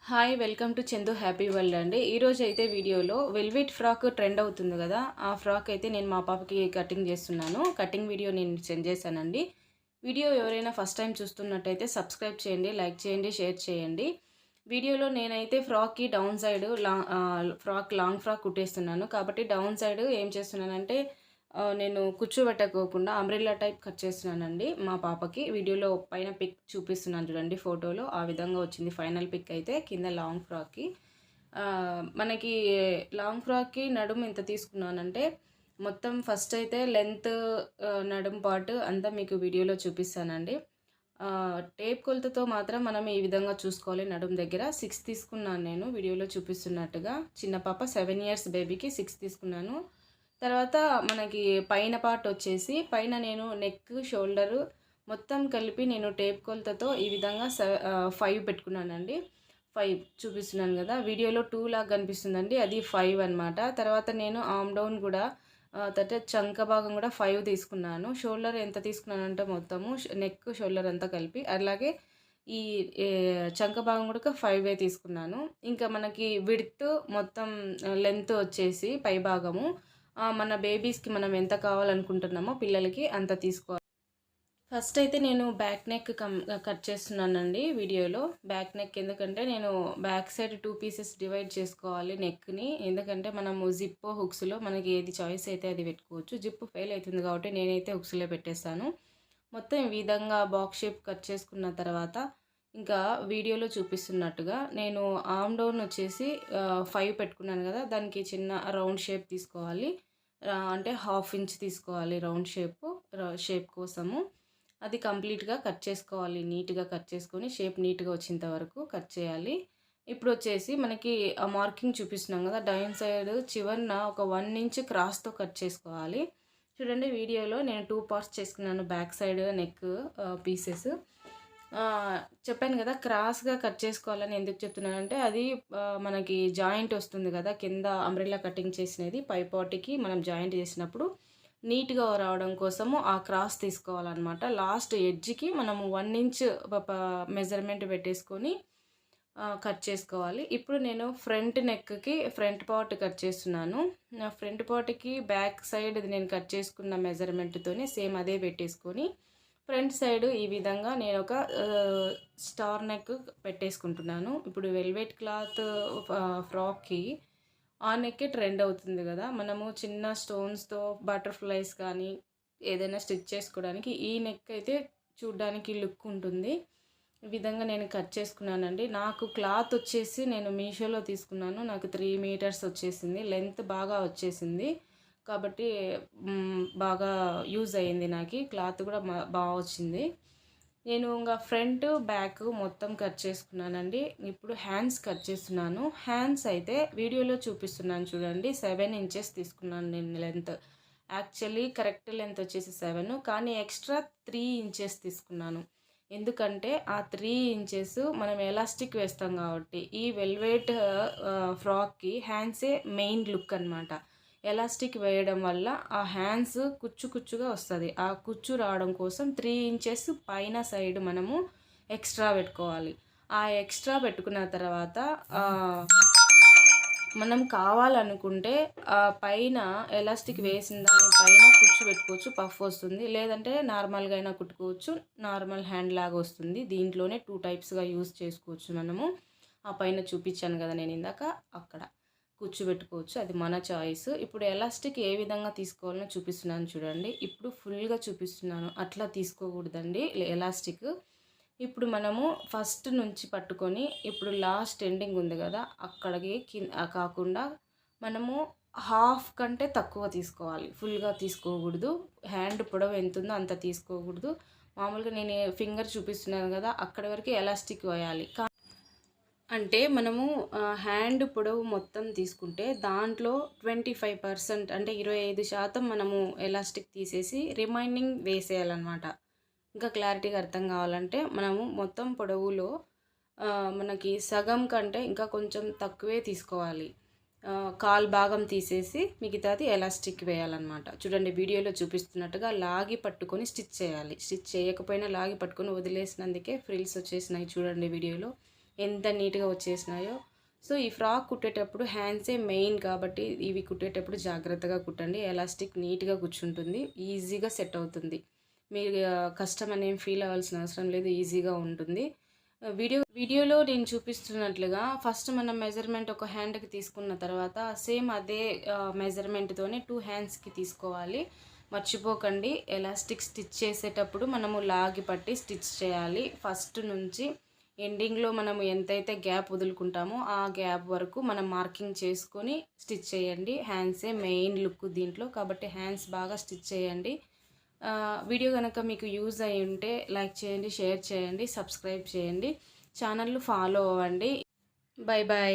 Hi welcome to Chandu happy world అండి. ఈరోజు అయితే వీడియోలో వెల్వెట్ ఫ్రాక్ ట్రెండ్ అవుతుంది కదా, ఆ ఫ్రాక్ అయితే నేను మా పాపకి కటింగ్ చేస్తున్నాను. కటింగ్ వీడియో నేను సెండ్ చేశానండి. వీడియో ఎవరైనా ఫస్ట్ టైం చూస్తున్నట్టయితే సబ్స్క్రైబ్ చేయండి, లైక్ చేయండి, షేర్ చేయండి. వీడియోలో నేనైతే ఫ్రాక్కి డౌన్ సైడ్ లాంగ్ ఫ్రాక్ కుట్టేస్తున్నాను. కాబట్టి డౌన్ సైడ్ ఏం చేస్తున్నానంటే నేను కూర్చోబెట్టకోకుండా అంబ్రెల్లా టైప్ కట్ చేస్తున్నానండి మా పాపకి. వీడియోలో పైన పిక్ చూపిస్తున్నాను చూడండి, ఫోటోలో ఆ విధంగా వచ్చింది ఫైనల్ పిక్ అయితే కింద లాంగ్ ఫ్రాక్కి. మనకి లాంగ్ ఫ్రాక్కి నడుము ఎంత తీసుకున్నానంటే మొత్తం ఫస్ట్ అయితే లెంత్ నడుము పార్ట్ అంతా మీకు వీడియోలో చూపిస్తానండి. టేప్ కొలతతో మాత్రం మనం ఈ విధంగా చూసుకోవాలి. నడుము దగ్గర 6 తీసుకున్నాను నేను వీడియోలో చూపిస్తున్నట్టుగా. చిన్న పాప 7 ఇయర్స్ బేబీకి 6 తీసుకున్నాను. తర్వాత మనకి పైన పార్ట్ వచ్చేసి పైన నేను నెక్ షోల్డరు మొత్తం కలిపి నేను టేప్ కొలతతో ఈ విధంగా 5 పెట్టుకున్నానండి. 5 చూపిస్తున్నాను కదా, వీడియోలో 2 లాగా కనిపిస్తుందండి, అది 5 అనమాట. తర్వాత నేను ఆమ్ డౌన్ కూడా తర్వాత చంక భాగం కూడా 5 తీసుకున్నాను. షోల్డర్ ఎంత తీసుకున్నానంటే మొత్తము నెక్ షోల్డర్ అంతా కలిపి, అలాగే ఈ చంక భాగం కూడా 5 తీసుకున్నాను. ఇంకా మనకి విడ్త్ మొత్తం లెంత్ వచ్చేసి పై భాగము మన బేబీస్కి మనం ఎంత కావాలనుకుంటున్నామో పిల్లలకి అంత తీసుకోవాలి. ఫస్ట్ అయితే నేను బ్యాక్ నెక్ కట్ చేస్తున్నానండి వీడియోలో. బ్యాక్ నెక్ ఎందుకంటే నేను బ్యాక్ సైడ్ 2 పీసెస్ డివైడ్ చేసుకోవాలి నెక్ని. ఎందుకంటే మనము జిప్ హుక్స్లో మనకి ఏది చాయిస్ అయితే అది పెట్టుకోవచ్చు. జిప్ ఫెయిల్ అవుతుంది కాబట్టి నేనైతే హుక్స్లో పెట్టేస్తాను. మొత్తం ఈ విధంగా బాక్స్ షేప్ కట్ చేసుకున్న తర్వాత ఇంకా వీడియోలో చూపిస్తున్నట్టుగా నేను ఆమ్ డౌన్ వచ్చేసి 5 పెట్టుకున్నాను కదా, దానికి చిన్న రౌండ్ షేప్ తీసుకోవాలి. అంటే 1/2 ఇంచ్ తీసుకోవాలి రౌండ్ షేప్ కోసము. అది కంప్లీట్గా కట్ చేసుకోవాలి. నీట్గా కట్ చేసుకొని షేప్ నీట్గా వచ్చేంత వరకు కట్ చేయాలి. ఇప్పుడు వచ్చేసి మనకి ఆ మార్కింగ్ చూపిస్తున్నాం కదా, డౌన్ సైడ్ చివరన ఒక 1 ఇంచ్ క్రాస్తో కట్ చేసుకోవాలి. చూడండి వీడియోలో నేను 2 పార్ట్స్ చేసుకున్నాను, బ్యాక్ సైడ్ నెక్ పీసెస్. చెప్పాను కదా క్రాస్గా కట్ చేసుకోవాలని ఎందుకు చెప్తున్నానంటే అది మనకి జాయింట్ వస్తుంది కదా కింద అంబ్రెల్లా కటింగ్ చేసినది పై పార్ట్కి మనం జాయింట్ చేసినప్పుడు నీట్గా రావడం కోసము ఆ క్రాస్ తీసుకోవాలన్నమాట. లాస్ట్ ఎడ్జ్కి మనము 1 ఇంచ్ మెజర్మెంట్ పెట్టేసుకొని కట్ చేసుకోవాలి. ఇప్పుడు నేను ఫ్రంట్ నెక్కి ఫ్రంట్ పార్ట్ కట్ చేస్తున్నాను. నా ఫ్రంట్ పార్ట్కి బ్యాక్ సైడ్ నేను కట్ చేసుకున్న మెజర్మెంట్తోనే సేమ్ అదే పెట్టేసుకొని ఫ్రంట్ సైడ్ ఈ విధంగా నేను ఒక స్టార్ నెక్ పెట్టేసుకుంటున్నాను. ఇప్పుడు వెల్వెట్ క్లాత్ ఫ్రాక్కి ఆ నెక్కే ట్రెండ్ అవుతుంది కదా, మనము చిన్న స్టోన్స్తో బటర్ఫ్లైస్ కానీ ఏదైనా స్టిచ్ చేసుకోవడానికి ఈ నెక్ అయితే చూడ్డానికి లుక్ ఉంటుంది. ఈ విధంగా నేను కట్ చేసుకున్నానండి. నాకు క్లాత్ వచ్చేసి నేను మీషోలో తీసుకున్నాను. నాకు 3 మీటర్స్ వచ్చేసింది, లెంత్ బాగా వచ్చేసింది కాబట్టి బాగా యూజ్ అయ్యింది. నాకు క్లాత్ కూడా బాగా వచ్చింది. నేను ఇంకా ఫ్రంట్ బ్యాక్ మొత్తం కట్ చేసుకున్నానండి. ఇప్పుడు హ్యాండ్స్ కట్ చేస్తున్నాను. హ్యాండ్స్ అయితే వీడియోలో చూపిస్తున్నాను చూడండి, 7 ఇంచెస్ తీసుకున్నాను నేను లెంత్. యాక్చువల్లీ కరెక్ట్ లెంత్ వచ్చేసి 7, కానీ ఎక్స్ట్రా 3 ఇంచెస్ తీసుకున్నాను. ఎందుకంటే ఆ 3 ఇంచెస్ మనం ఎలాస్టిక్ వేస్తాం కాబట్టి ఈ వెల్వెట్ ఫ్రాక్కి హ్యాండ్సే మెయిన్ లుక్ అనమాట. ఎలాస్టిక్ వేయడం వల్ల ఆ హ్యాండ్స్ కుచ్చుగా వస్తుంది. ఆ కుచ్చు రావడం కోసం 3 ఇంచెస్ పైన సైడ్ మనము ఎక్స్ట్రా పెట్టుకోవాలి. ఆ ఎక్స్ట్రా పెట్టుకున్న తర్వాత మనం కావాలనుకుంటే పైన ఎలాస్టిక్ వేసిన దాని పైన కుచ్చు పెట్టుకోవచ్చు, పఫ్ వస్తుంది. లేదంటే నార్మల్గా అయినా కుట్టుకోవచ్చు, నార్మల్ హ్యాండ్ లాగా వస్తుంది. దీంట్లోనే 2 టైప్స్గా యూజ్ చేసుకోవచ్చు మనము. ఆ పైన చూపించాను కదా నేను ఇందాక, అక్కడ కుచ్చు పెట్టుకోవచ్చు, అది మన చాయిస్. ఇప్పుడు ఎలాస్టిక్ ఏ విధంగా తీసుకోవాలో చూపిస్తున్నాను చూడండి. ఇప్పుడు ఫుల్గా చూపిస్తున్నాను, అట్లా తీసుకోకూడదండి ఎలాస్టిక్. ఇప్పుడు మనము ఫస్ట్ నుంచి పట్టుకొని ఇప్పుడు లాస్ట్ ఎండింగ్ ఉంది కదా అక్కడికి కాకుండా మనము హాఫ్ కంటే తక్కువ తీసుకోవాలి, ఫుల్గా తీసుకోకూడదు. హ్యాండ్ పొడవు ఎంత ఉందో అంత తీసుకోకూడదు. మామూలుగా నేను ఫింగర్ చూపిస్తున్నాను కదా అక్కడి వరకు ఎలాస్టిక్ వేయాలి. అంటే మనము హ్యాండ్ పొడవు మొత్తం తీసుకుంటే దాంట్లో 25% అంటే 25% మనము ఎలాస్టిక్ తీసేసి రిమైనింగ్ వేసేయాలన్నమాట. ఇంకా క్లారిటీగా అర్థం కావాలంటే మనము మొత్తం పొడవులో మనకి సగం కంటే ఇంకా కొంచెం తక్కువే తీసుకోవాలి. కాల్ భాగం తీసేసి మిగతాది ఎలాస్టిక్ వేయాలన్నమాట. చూడండి వీడియోలో చూపిస్తున్నట్టుగా లాగి పట్టుకొని స్టిచ్ చేయాలి. స్టిచ్ చేయకపోయినా లాగి పట్టుకొని వదిలేసినందుకే ఫ్రిల్స్ వచ్చేసినాయి చూడండి వీడియోలో. ఎంత నీట్గా వచ్చేసినాయో. సో ఈ ఫ్రాక్ కుట్టేటప్పుడు హ్యాండ్సే మెయిన్ కాబట్టి ఇవి కుట్టేటప్పుడు జాగ్రత్తగా కుట్టండి. ఎలాస్టిక్ నీట్గా కూర్చుంటుంది, ఈజీగా సెట్ అవుతుంది. మీరు కష్టం అనేం ఫీల్ అవ్వాల్సిన అవసరం లేదు, ఈజీగా ఉంటుంది. వీడియోలో నేను చూపిస్తున్నట్లుగా ఫస్ట్ మనం మెజర్మెంట్ ఒక హ్యాండ్కి తీసుకున్న తర్వాత సేమ్ అదే మెజర్మెంట్తోనే 2 హ్యాండ్స్కి తీసుకోవాలి. మర్చిపోకండి, ఎలాస్టిక్ స్టిచ్ చేసేటప్పుడు మనము లాగి పట్టి స్టిచ్ చేయాలి. ఫస్ట్ నుంచి ఎండింగ్లో మనము ఎంతైతే గ్యాప్ వదులుకుంటామో ఆ గ్యాప్ వరకు మనం మార్కింగ్ చేసుకొని స్టిచ్ చేయండి. హ్యాండ్సే మెయిన్ లుక్ దీంట్లో కాబట్టి హ్యాండ్స్ బాగా స్టిచ్ చేయండి. వీడియో కనుక మీకు యూజ్ అయి ఉంటే లైక్ చేయండి, షేర్ చేయండి, సబ్స్క్రైబ్ చేయండి, ఛానల్ ఫాలో అవ్వండి. Bye bye.